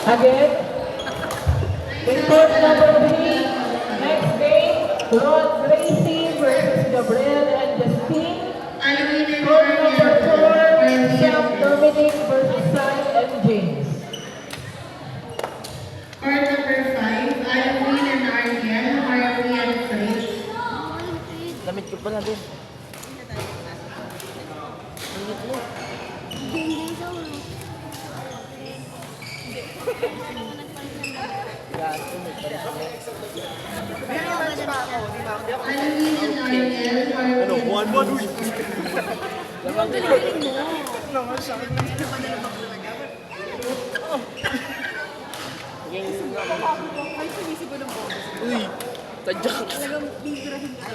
Again, report number 3, next game, Ron Gracie versus Gabriel and Justine. Report number 4, Shelf Dominic versus Sai and James. Court number 5, Alvin and Ariel, Harvey and Fred. Damit ko pala din. Alvin and Ariel, Harvey Ano, buwan-buwan uy. Uy, tadyak. Talagang bibirahin ka.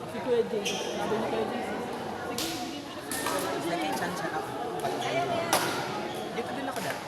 Si Kuya James. Sabi ni Kuya James. Dito din ako dati.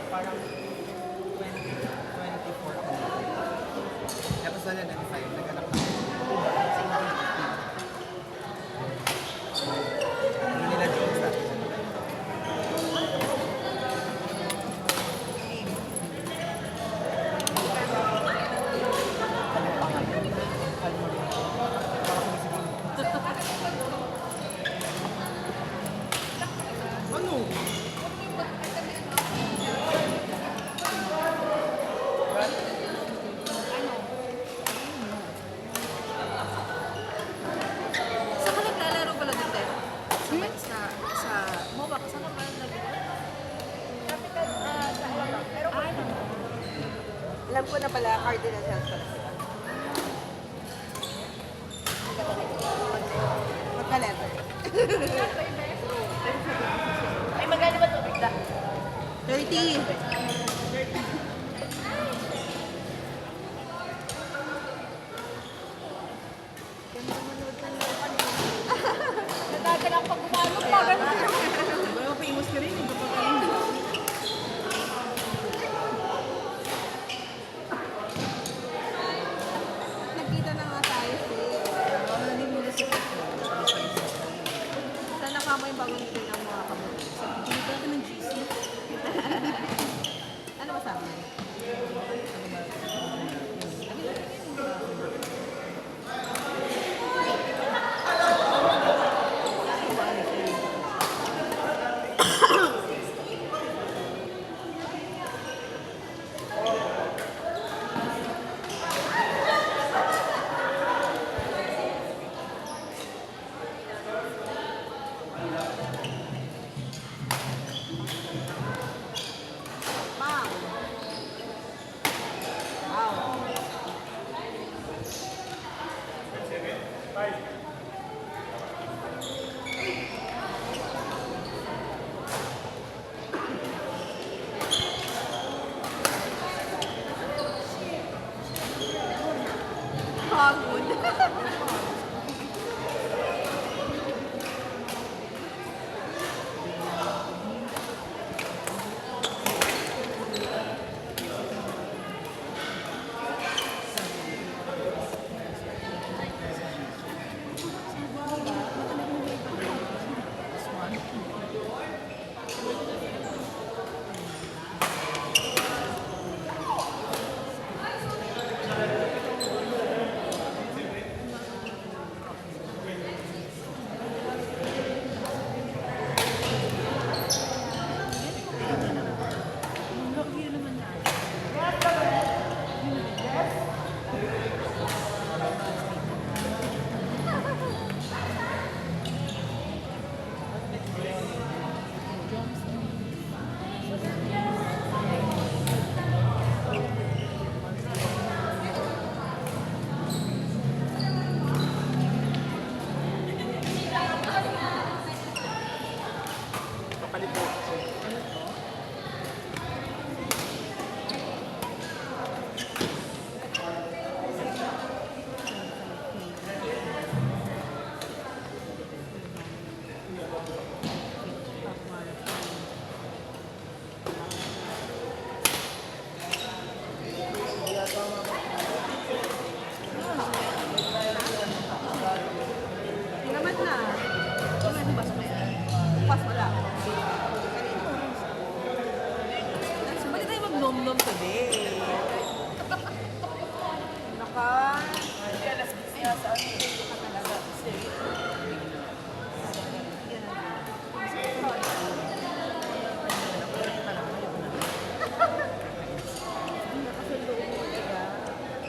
Parang 2014. Tapos wala na, 5. Naghanap na. Ano nila Jones dati? Saan ka naglalaro pala dito? Sa MOBA ka? Saan ka pala naglalaro? Alam ko na pala, Cardinal Health pala sila. Magka-letter. Ay, magkano ba ito, Bigda? 30. Nagagalang pag gumalo pa. Well, famous ka rin. Hindi pa kayo. Nagkita na nga tayo hindi mo na siya. Sana kama yung bagong train ng mga kamot. Hindi ka ng GC. Ano ba sabi? Pagod.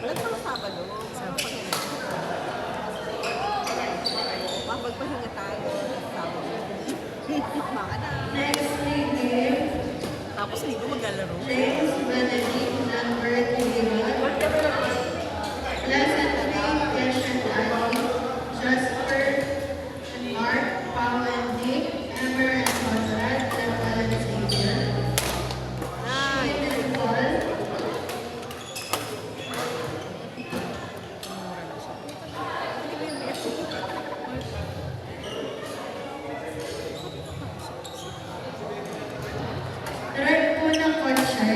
Nagpang Sabado. Mapagpahinga tayo. Sabado. Baka na. Next league game, Tapos hindi ko maglalaro. James Benedict, number 21. Pleasant League, Keshan Ali, Jasper, Mark, Paul and Dick, Emmer and Conrad, Temple and Xavier. Stephen Paul, Direct po ng kotse.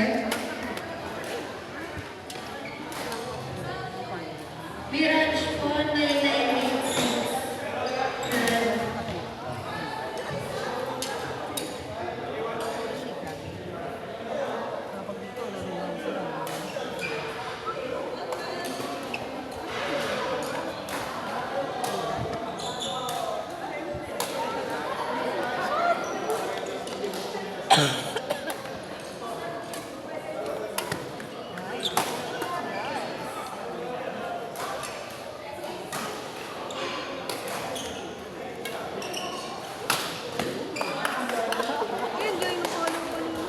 Mirage po, 9986. Yun, yun yung follow ko ninyo.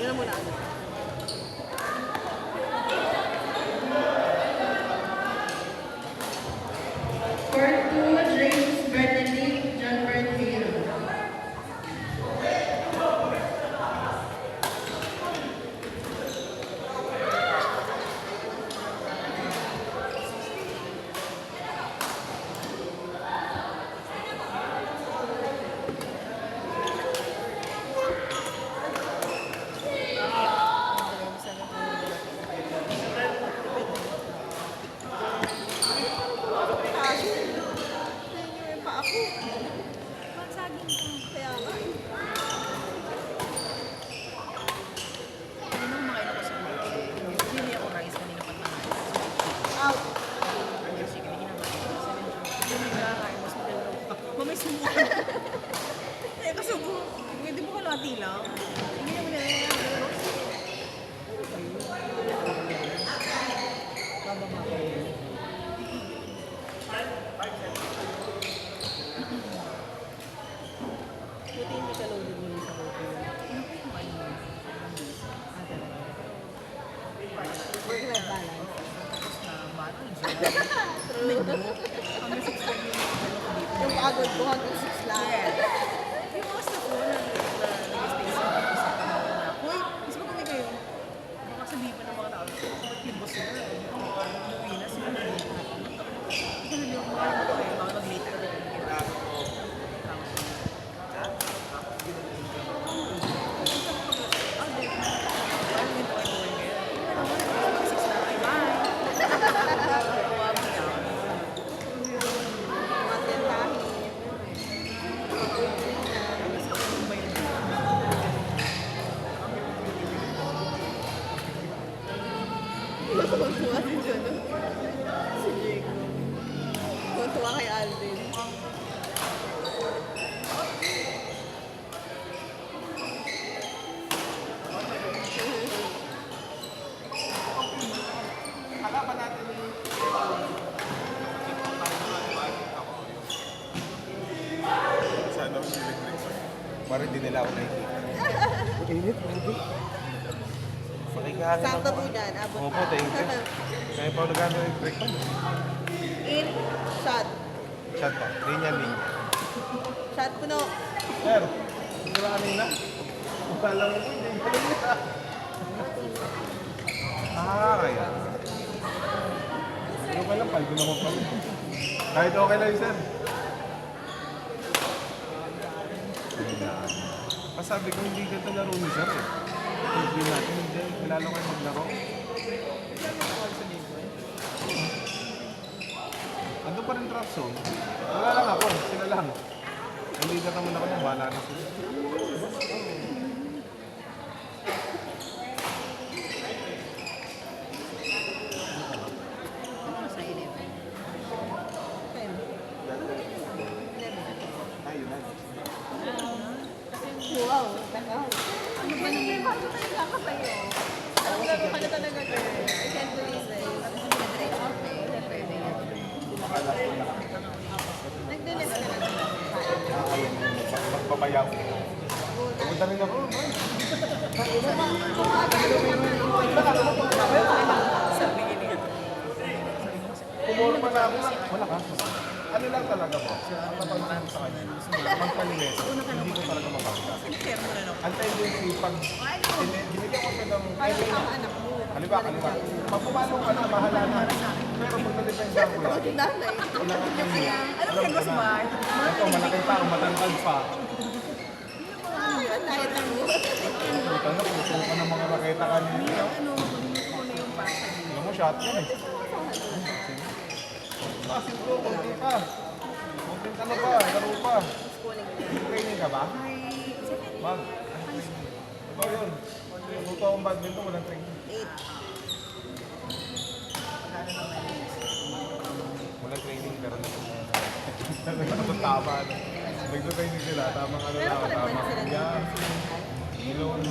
Yun muna. Court 2, James Benedict, John Berthiero. Pa ako. Magsaging ka. Kaya nga. Ano nang makain ako sa mga? Hindi ako rice kanina pag mga. Out. Sige, ginagawa ko. Hindi mo nakakain, mas maganda ko. Mamay sumo. Eh, kasubo. Hindi mo kalati lang. Hindi naman na yan. Bababa ko. Buti hindi ka loaded mo sa hotel. Work-life balance. Hanggang 6 lang yung ano ko dito. Yung pagod ko hanggang 6 lang. Yung mga staff ko na nag-stay sa na, Hoy, mas magkami kayo. Baka sabihin pa ng mga tao, ba't yung boss nila? Umuwi na sila. Kasi hindi ako makakita ko kayo, baka mag-late ka rin. Mga tentahin. Tuwa din dyan, no? Si Diego. Tuwa kay Alvin. Sa ano, civic resort. Parang hindi nila ako nakikita. Init, hindi. Pakikahanin Sakto ako. po dyan. Abot Opo, pa. thank you. Kaya pa ako nag-ano yung break pa. In, shot. Shot pa. Linya. Shot puno. Sir, hindi ba kanina? Kala mo po, hindi kanina. Kaya. Ano ka lang, palgo naman pala. Kahit okay lang yun, sir. Pasabi ko hindi ganda laro ni sir eh. Hindi natin, hindi. Kilala ko yung maglaro. Ando pa rin trap zone. Wala lang ako, sila lang. Hindi ka naman ako ng bahala na sila. Ano sa 11? Ayun na. Wow, tagal. Ano ba naman? Bakit talaga ako sa'yo? Ang laro ka na talaga, girl. I can't believe it. Tapos yung direct out eh. Siyempre, may nag-delete ka na naman. Ayun, magpapayaw. Pumunta rin ako. Kumulong pa na ako. Wala ka. Ano lang talaga po? Ang napagmahal sa kanya. Magpalinis. Hindi ko talaga mabasa. Pero mo na lang. Ang tendency, pag binigyan ko siya ng kaliwa. Pag pumalo ka na, bahala na. Pero pag na-depensa ko yan, Nanay. kailangan niya niya. Alam mo ba smart? Ito, malaki pa, matangkad pa. Diet ako. Puta na, puso ka ng mga raketa kanina. Ano, manunuko ko na yung pasta niya. Alam mo, shotgun eh. Masin ko, konti pa. Konti ano pa, laro pa. Training ka ba? Mag. Ito yun. Luto akong badminton, walang training. Walang training, pero tama. Nagdo-training sila, tamang ano lang, tamang yan. Ilong.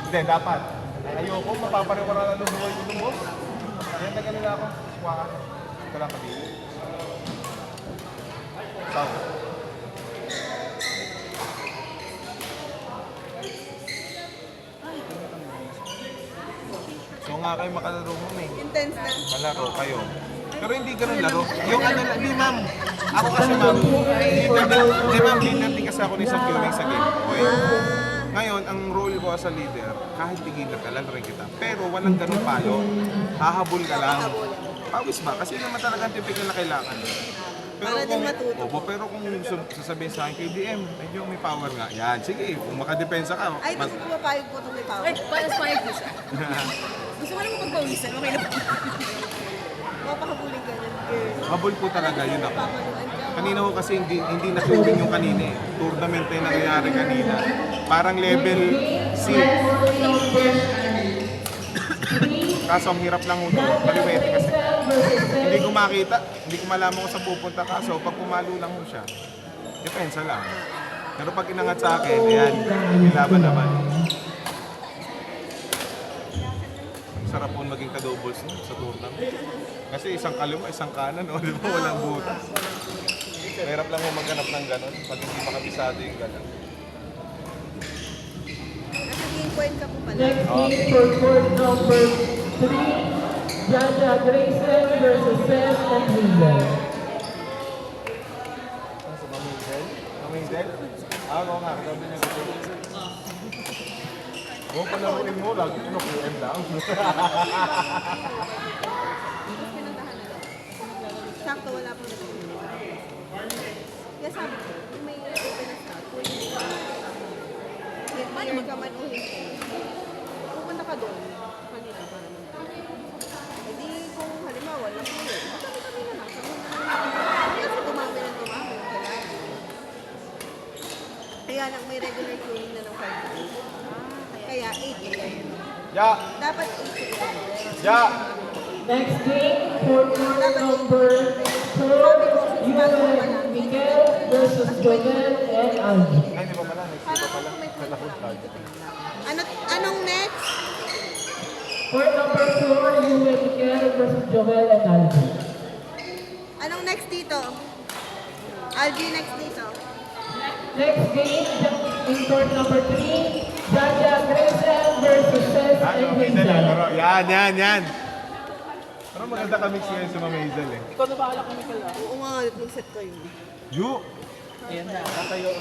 Hindi, dapat. Ayoko, mapapareho ka na lang ng buhay ko ng boss. Yan na ganun ako. Suwakan. Ito lang kabili. Saan? So nga kayo makalaro mo eh. Intense na. Malaro kayo. Pero hindi ganun laro. Yung ano lang, hindi ma'am. Ako kasi ma'am, leader din kasi ako ng isang viewing sa Game Boy. Ngayon, ang role ko as a leader, kahit tigilan ka, lalarin kita. Pero walang ganun palo. Hahabol ka lang. Pawis ba? Kasi naman talaga ang typical na kailangan. Pero Para din kung, matuto. opo, pero kung sasabihin sa akin, KDM, medyo may power nga. Yan, sige, kung makadepensa ka. Ay, gusto ko mapayag po itong may power. Ay, para sa payag mo siya. Gusto mo naman magpawisan, okay na po. Mapakabuling ganyan, girl. Habol po talaga, yun ako. Pamanuan ka. Kanina ko kasi hindi na-shooting yung kanina eh. Tournament na yung nangyayari kanina. Parang level C. Kaso ang hirap lang ulo. Kaliwete kasi. Hindi ko makita. Hindi ko malaman kung saan pupunta. Kaso pag pumalo lang mo siya, depensa lang. Pero pag inangat sa akin, ayan, nilaban naman. Sarap po maging ka-doubles sa tournament. Kasi isang kaliwa, isang kanan, o di ba? Walang butas. Mahirap lang mo maghanap ng gano'n pag hindi makabisado yung gano'n. Nasa game point ka po pala. Next game for court number 3, Jaja Grayson versus Seth and Hazel. Ano sa Mamizel? Mamizel? Oo nga, katabi niya dito. Huwag palaruin mo, lagi ko na QM lang. Sakto, wala pong nag-game. Kaya sabi ko, kung may open na start, paano ka man o hindi, pupunta ka doon, kanina para naman. E di, kung halimbawa, lang po yun, kami na lang, kami na lang. Kasi tumami ng tumami, kailangan. Kaya lang, may regular queuing na ng 5 days. Kaya 8 a.m. Ya! Dapat 8 a.m. Ya! Next game for court number 4, Miguel versus Joel and Aldi. Ay, hindi pa pala. Next pa pala. Sa lakot card. Anong next? Court number 4, Miguel versus Joel and Aldi. Anong next dito? Algie next dito. Next game in court number 3, Jaja Grayson versus Seth and Mamizel yan, Hazel. laro. Yan. Pero maganda ka mix ngayon sa Mamizel eh. Ikaw na bahala kami pala. Oo nga, nag-set kayo. Yu! Ayan na, tatayo.